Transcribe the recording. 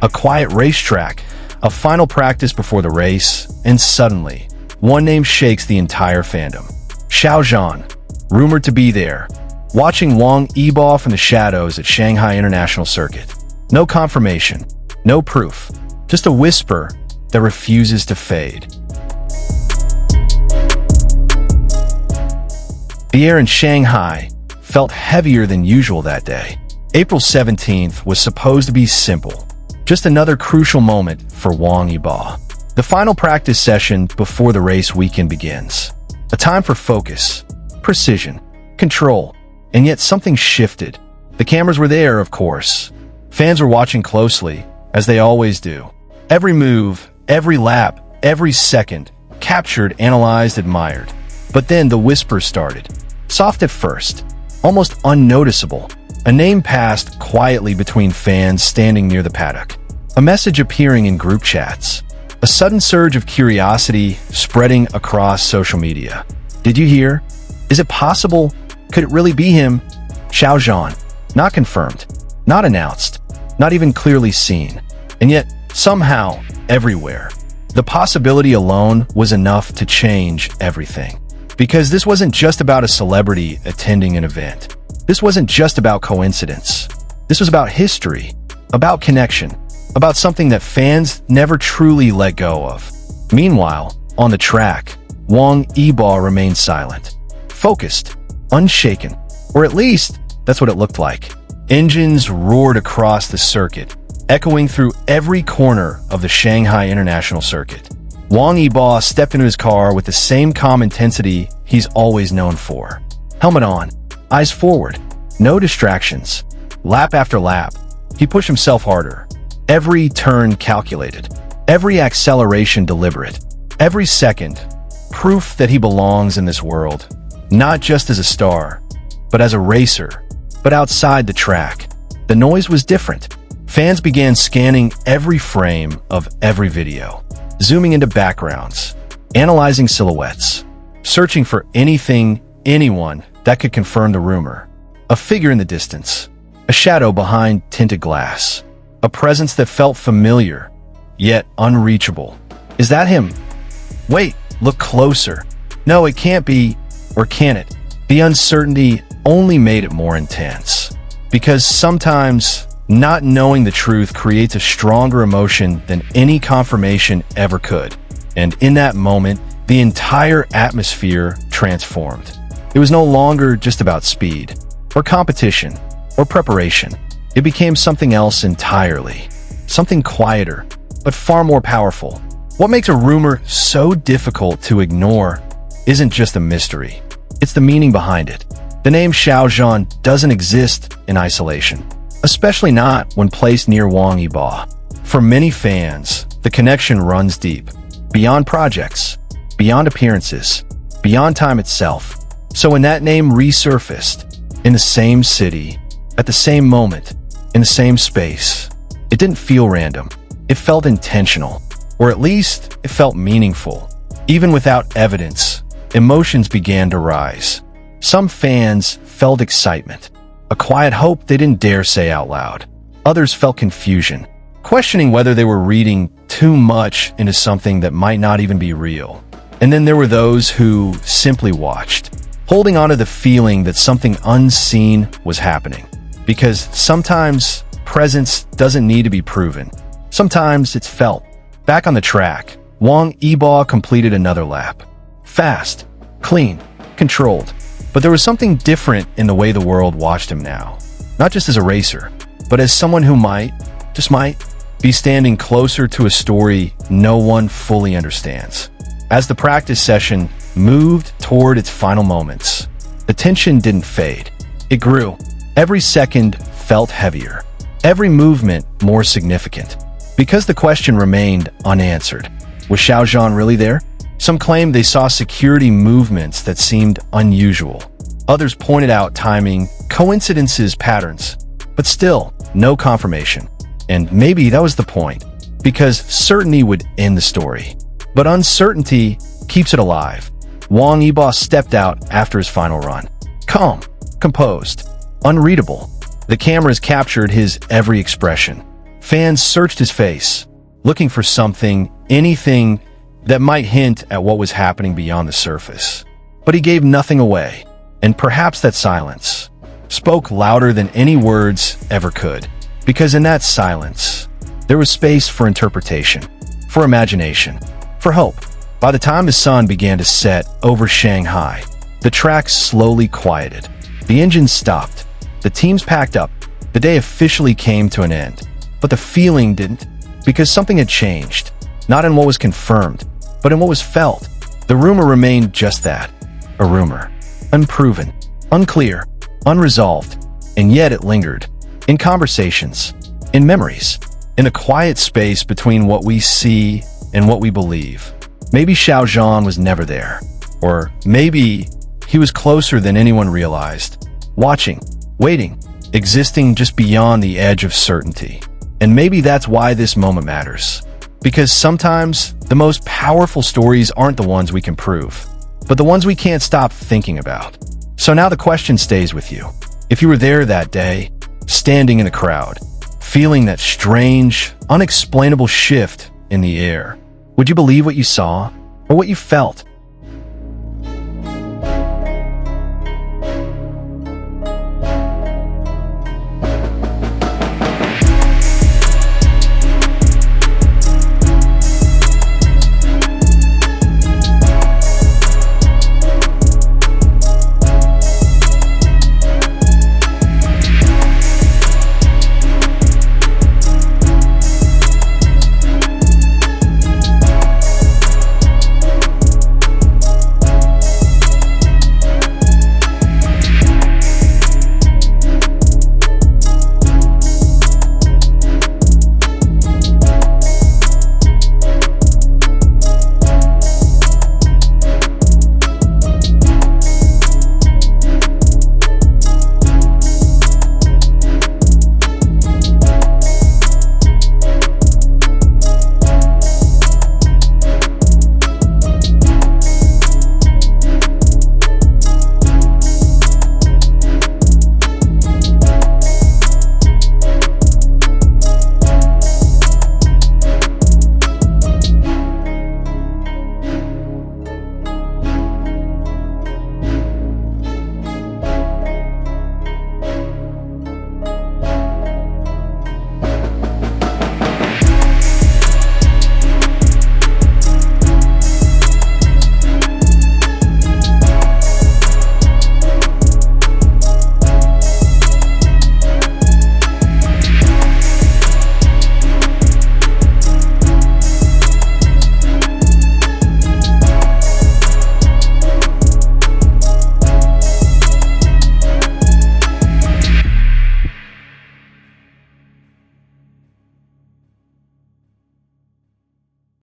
a quiet racetrack, a final practice before the race, and suddenly, one name shakes the entire fandom. Xiao Zhan, rumored to be there, watching Wang Yibo from the shadows at Shanghai International Circuit. No confirmation, no proof, just a whisper that refuses to fade. The air in Shanghai felt heavier than usual that day. April 17th was supposed to be simple, just another crucial moment for Wang Yibo. The final practice session before the race weekend begins. A time for focus, precision, control, and yet something shifted. The cameras were there, of course. Fans were watching closely, as they always do. Every move, every lap, every second, captured, analyzed, admired. But then the whispers started. Soft at first, almost unnoticeable. A name passed quietly between fans standing near the paddock. A message appearing in group chats. A sudden surge of curiosity spreading across social media. Did you hear? Is it possible? Could it really be him? Xiao Zhan. Not confirmed. Not announced. Not even clearly seen. And yet, somehow, everywhere. The possibility alone was enough to change everything. Because this wasn't just about a celebrity attending an event. This wasn't just about coincidence. This was about history, about connection, about something that fans never truly let go of. Meanwhile, on the track, Wang Yibo remained silent, focused, unshaken, or at least that's what it looked like. Engines roared across the circuit, echoing through every corner of the Shanghai International Circuit. Wang Yibo stepped into his car with the same calm intensity he's always known for. Helmet on, eyes forward, no distractions. Lap after lap, he pushed himself harder. Every turn calculated, every acceleration deliberate, every second, proof that he belongs in this world, not just as a star, but as a racer. But outside the track, the noise was different. Fans began scanning every frame of every video, zooming into backgrounds, analyzing silhouettes, searching for anything, anyone that could confirm the rumor. A figure in the distance, a shadow behind tinted glass, a presence that felt familiar, yet unreachable. Is that him? Wait, look closer. No, it can't be, or can it? The uncertainty only made it more intense. Because sometimes, not knowing the truth creates a stronger emotion than any confirmation ever could. And in that moment, the entire atmosphere transformed. It was no longer just about speed, or competition, or preparation. It became something else entirely. Something quieter, but far more powerful. What makes a rumor so difficult to ignore isn't just a mystery. It's the meaning behind it. The name Xiao Zhan doesn't exist in isolation, especially not when placed near Wang Yibo. For many fans, the connection runs deep, beyond projects, beyond appearances, beyond time itself. So when that name resurfaced, in the same city, at the same moment, in the same space, it didn't feel random. It felt intentional, or at least it felt meaningful. Even without evidence, emotions began to rise. Some fans felt excitement, a quiet hope they didn't dare say out loud. Others felt confusion, questioning whether they were reading too much into something that might not even be real. And then there were those who simply watched, holding on to the feeling that something unseen was happening. Because sometimes presence doesn't need to be proven. Sometimes it's felt. Back on the track, Wang Yibo completed another lap. Fast, clean, controlled. But there was something different in the way the world watched him now. Not just as a racer, but as someone who might, just might, be standing closer to a story no one fully understands. As the practice session moved toward its final moments, the tension didn't fade. It grew. Every second felt heavier. Every movement more significant. Because the question remained unanswered. Was Xiao Zhan really there? Some claimed they saw security movements that seemed unusual. Others pointed out timing, coincidences, patterns. But still, no confirmation. And maybe that was the point, because certainty would end the story. But uncertainty keeps it alive. Wang Yibo stepped out after his final run. Calm, composed, unreadable. The cameras captured his every expression. Fans searched his face, looking for something, anything that might hint at what was happening beyond the surface. But he gave nothing away, and perhaps that silence spoke louder than any words ever could, because in that silence, there was space for interpretation, for imagination, for hope. By the time the sun began to set over Shanghai, the track slowly quieted. The engines stopped. The teams packed up. The day officially came to an end. But the feeling didn't, because something had changed, not in what was confirmed, but in what was felt. The rumor remained just that, a rumor, unproven, unclear, unresolved, and yet it lingered, in conversations, in memories, in a quiet space between what we see and what we believe. Maybe Xiao Zhan was never there, or maybe he was closer than anyone realized, watching, waiting, existing just beyond the edge of certainty. And maybe that's why this moment matters. Because sometimes the most powerful stories aren't the ones we can prove, but the ones we can't stop thinking about. So now the question stays with you. If you were there that day, standing in a crowd, feeling that strange, unexplainable shift in the air, would you believe what you saw or what you felt?